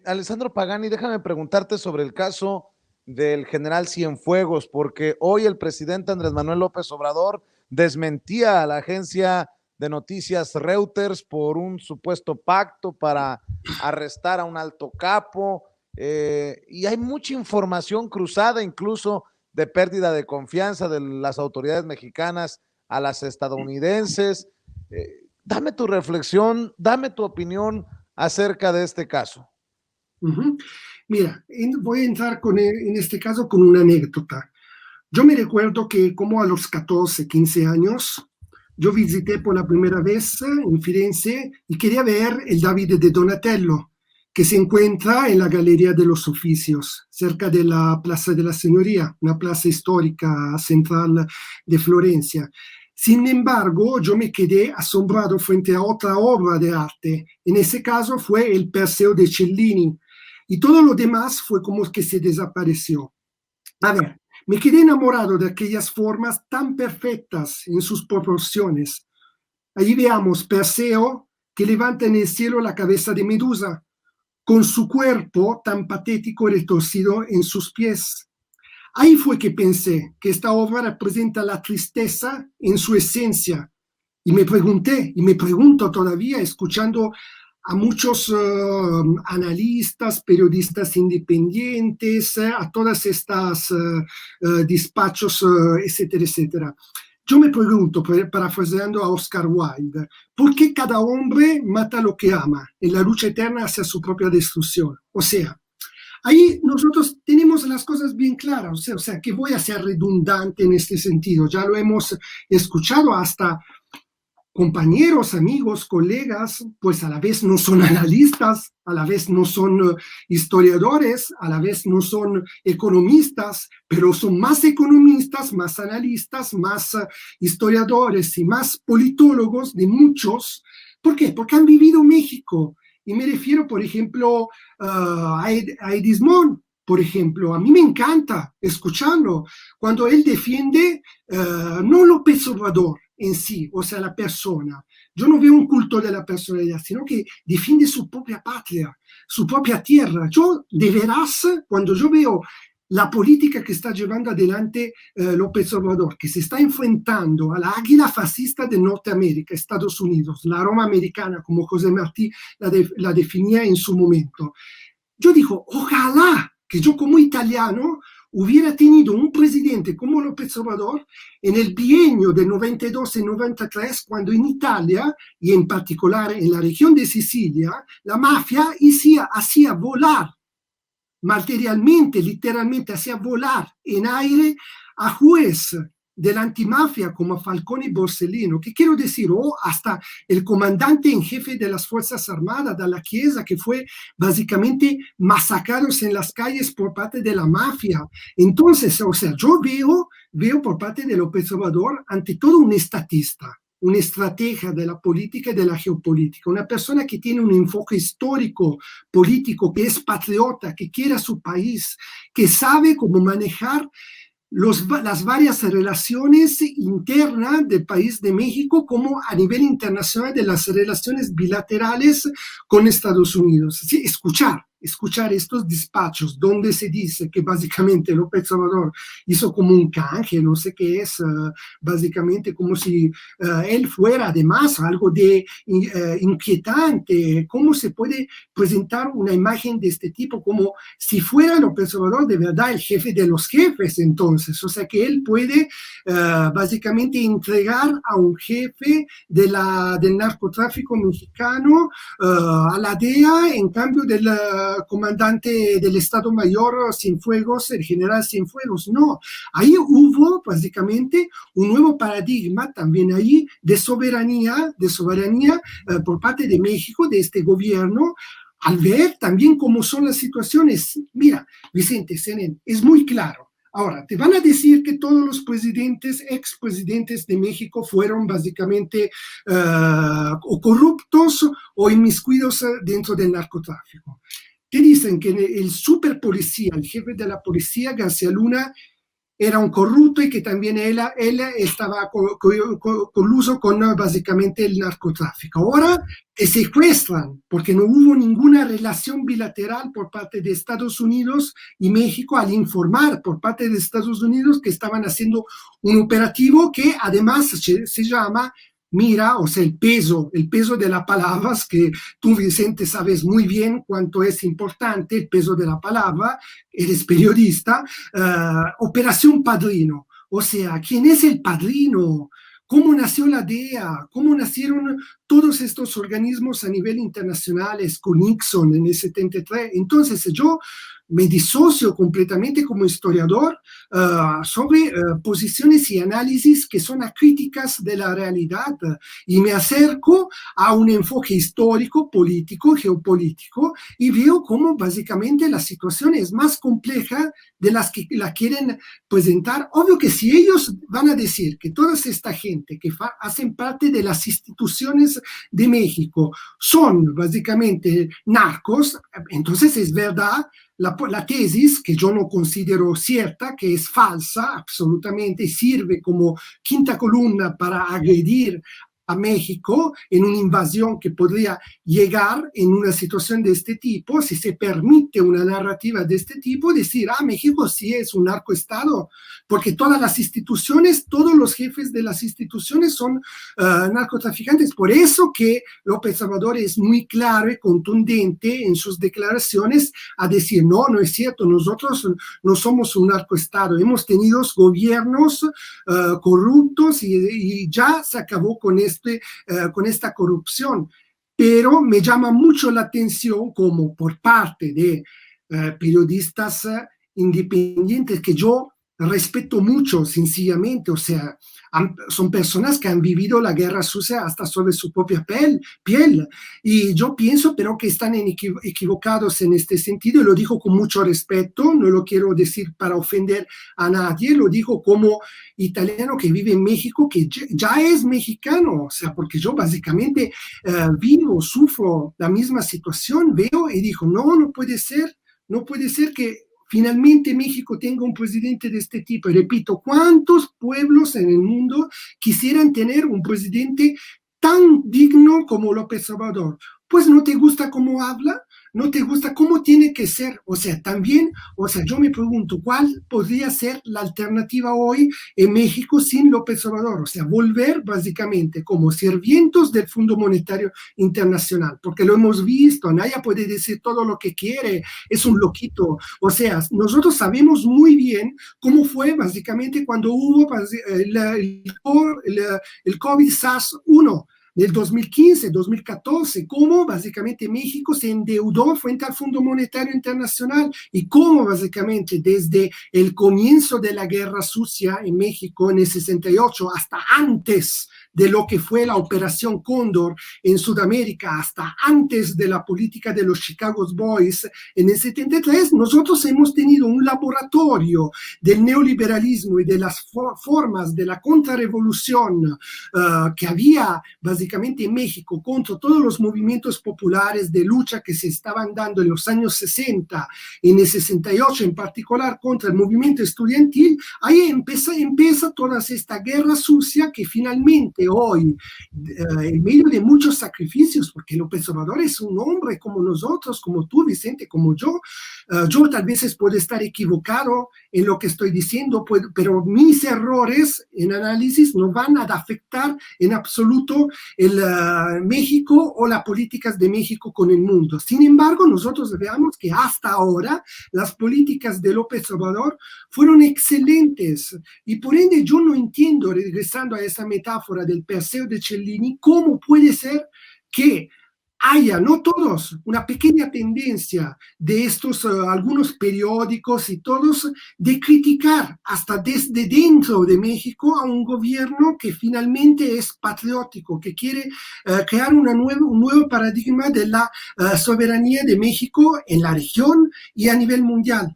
Alessandro Pagani, déjame preguntarte sobre el caso del general Cienfuegos, porque hoy el presidente Andrés Manuel López Obrador desmentía a la agencia de noticias Reuters por un supuesto pacto para arrestar a un alto capo, y hay mucha información cruzada, incluso de pérdida de confianza de las autoridades mexicanas a las estadounidenses. Dame tu reflexión, dame tu opinión acerca de este caso. Uh-huh. Mira, voy a entrar en este caso con una anécdota. Yo me recuerdo que como a los 14, 15 años, yo visité por la primera vez en Firenze y quería ver el David de Donatello, que se encuentra en la Galería de los Oficios, cerca de la Plaza de la Signoria, una plaza histórica central de Florencia. Sin embargo, yo me quedé asombrado frente a otra obra de arte. En ese caso fue el Perseo de Cellini. Y todo lo demás fue como que se desapareció. A ver, me quedé enamorado de aquellas formas tan perfectas en sus proporciones. Allí veamos Perseo que levanta en el cielo la cabeza de Medusa, con su cuerpo tan patético retorcido en sus pies. Ahí fue que pensé que esta obra representa la tristeza en su esencia. Y me pregunté, y me pregunto todavía, escuchando a muchos analistas, periodistas independientes, a todas estas despachos, etcétera, etcétera. Yo me pregunto, parafraseando a Oscar Wilde, ¿por qué cada hombre mata lo que ama en la lucha eterna hacia su propia destrucción? O sea, ahí nosotros tenemos las cosas bien claras, o sea, que voy a ser redundante en este sentido, ya lo hemos escuchado hasta compañeros, amigos, colegas, pues a la vez no son analistas, a la vez no son historiadores, a la vez no son economistas, pero son más economistas, más analistas, más historiadores y más politólogos de muchos. ¿Por qué? Porque han vivido México. Y me refiero, por ejemplo, a Edismón, por ejemplo. A mí me encanta escucharlo cuando él defiende no López Obrador en sí, o sea, la persona. Yo no veo un culto de la personalidad, sino que defiende su propia patria, su propia tierra. Yo, de veras, cuando yo veo la política que está llevando adelante López Obrador, que se está enfrentando a la águila fascista de Norteamérica, Estados Unidos, la Roma americana, como José Martí la definía en su momento, yo digo, ojalá que yo como italiano hubiera tenido un presidente como López Obrador en el bienio de 92 y 93, cuando en Italia, y en particular en la región de Sicilia, la mafia hacía volar materialmente, literalmente, hacía volar en aire a juez de la antimafia como Falcone y Borsellino, que quiero decir, o hasta el comandante en jefe de las Fuerzas Armadas, de la Chiesa, que fue básicamente masacrados en las calles por parte de la mafia. Entonces, o sea, yo veo por parte de López Obrador ante todo un estatista, una estratega de la política y de la geopolítica, una persona que tiene un enfoque histórico, político, que es patriota, que quiere a su país, que sabe cómo manejar las varias relaciones internas del país de México como a nivel internacional de las relaciones bilaterales con Estados Unidos. Sí, escuchar estos despachos donde se dice que básicamente López Obrador hizo como un canje, no sé qué es, básicamente como si él fuera además algo de inquietante. ¿Cómo se puede presentar una imagen de este tipo como si fuera López Obrador de verdad el jefe de los jefes entonces? O sea que él puede básicamente entregar a un jefe del narcotráfico mexicano a la DEA en cambio del comandante del Estado Mayor Cienfuegos, el general Cienfuegos. No, ahí hubo básicamente un nuevo paradigma también ahí de soberanía por parte de México, de este gobierno, al ver también cómo son las situaciones. Mira, Vicente Senen, es muy claro. Ahora, te van a decir que todos los expresidentes de México fueron básicamente o corruptos o inmiscuidos dentro del narcotráfico. Te dicen que el superpolicía, el jefe de la policía, García Luna, era un corrupto y que también él estaba coluso con básicamente el narcotráfico. Ahora te secuestran porque no hubo ninguna relación bilateral por parte de Estados Unidos y México al informar por parte de Estados Unidos que estaban haciendo un operativo que además se llama mira, o sea, el peso de las palabras, que tú, Vicente, sabes muy bien cuánto es importante el peso de la palabra, eres periodista, Operación Padrino. O sea, ¿quién es el padrino? ¿Cómo nació la DEA? ¿Cómo nacieron todos estos organismos a nivel internacional con Nixon en el 73? Entonces, yo me disocio completamente como historiador sobre posiciones y análisis que son acríticas de la realidad y me acerco a un enfoque histórico, político, geopolítico y veo cómo básicamente la situación es más compleja de las que la quieren presentar. Obvio que si ellos van a decir que toda esta gente que hacen parte de las instituciones de México son básicamente narcos, entonces es verdad la tesis, que yo no considero cierta, que es falsa, absolutamente, sirve como quinta columna para agredir a México en una invasión que podría llegar en una situación de este tipo, si se permite una narrativa de este tipo, decir, México sí es un narcoestado, porque todas las instituciones, todos los jefes de las instituciones son narcotraficantes. Por eso que López Obrador es muy claro y contundente en sus declaraciones a decir, no, no es cierto, nosotros no somos un narcoestado, hemos tenido gobiernos corruptos y ya se acabó con con esta corrupción. Pero me llama mucho la atención como por parte de periodistas independientes que yo respeto mucho, sencillamente, o sea, son personas que han vivido la guerra sucia hasta sobre su propia piel. Y yo pienso, pero que están equivocados en este sentido, y lo digo con mucho respeto, no lo quiero decir para ofender a nadie, lo digo como italiano que vive en México, que ya es mexicano, o sea, porque yo básicamente vivo, sufro la misma situación, veo y digo, no puede ser que finalmente México tenga un presidente de este tipo. Y repito, ¿cuántos pueblos en el mundo quisieran tener un presidente tan digno como López Obrador? Pues no te gusta cómo habla, no te gusta cómo tiene que ser. O sea, también, o sea, yo me pregunto, ¿cuál podría ser la alternativa hoy en México sin López Obrador? O sea, volver básicamente como sirvientos del Fondo Monetario Internacional, porque lo hemos visto, Anaya puede decir todo lo que quiere, es un loquito. O sea, nosotros sabemos muy bien cómo fue básicamente cuando hubo el COVID-SARS-1 del 2015, 2014, cómo básicamente México se endeudó frente al Fondo Monetario Internacional y cómo básicamente desde el comienzo de la Guerra Sucia en México en el 68 hasta antes de lo que fue la Operación Cóndor en Sudamérica, hasta antes de la política de los Chicago Boys en el 73, nosotros hemos tenido un laboratorio del neoliberalismo y de las formas de la contrarrevolución que había básicamente en México contra todos los movimientos populares de lucha que se estaban dando en los años 60, en el 68 en particular contra el movimiento estudiantil. Ahí empieza toda esta guerra sucia que finalmente hoy, en medio de muchos sacrificios, porque López Obrador es un hombre como nosotros, como tú, Vicente, como yo tal vez puedo estar equivocado en lo que estoy diciendo, pero mis errores en análisis no van a afectar en absoluto el México o las políticas de México con el mundo. Sin embargo, nosotros veamos que hasta ahora las políticas de López Obrador fueron excelentes y por ende yo no entiendo, regresando a esa metáfora del Perseo de Cellini, cómo puede ser que haya, no todos, una pequeña tendencia de estos algunos periódicos y todos de criticar hasta desde dentro de México a un gobierno que finalmente es patriótico, que quiere crear un nuevo paradigma de la soberanía de México en la región y a nivel mundial.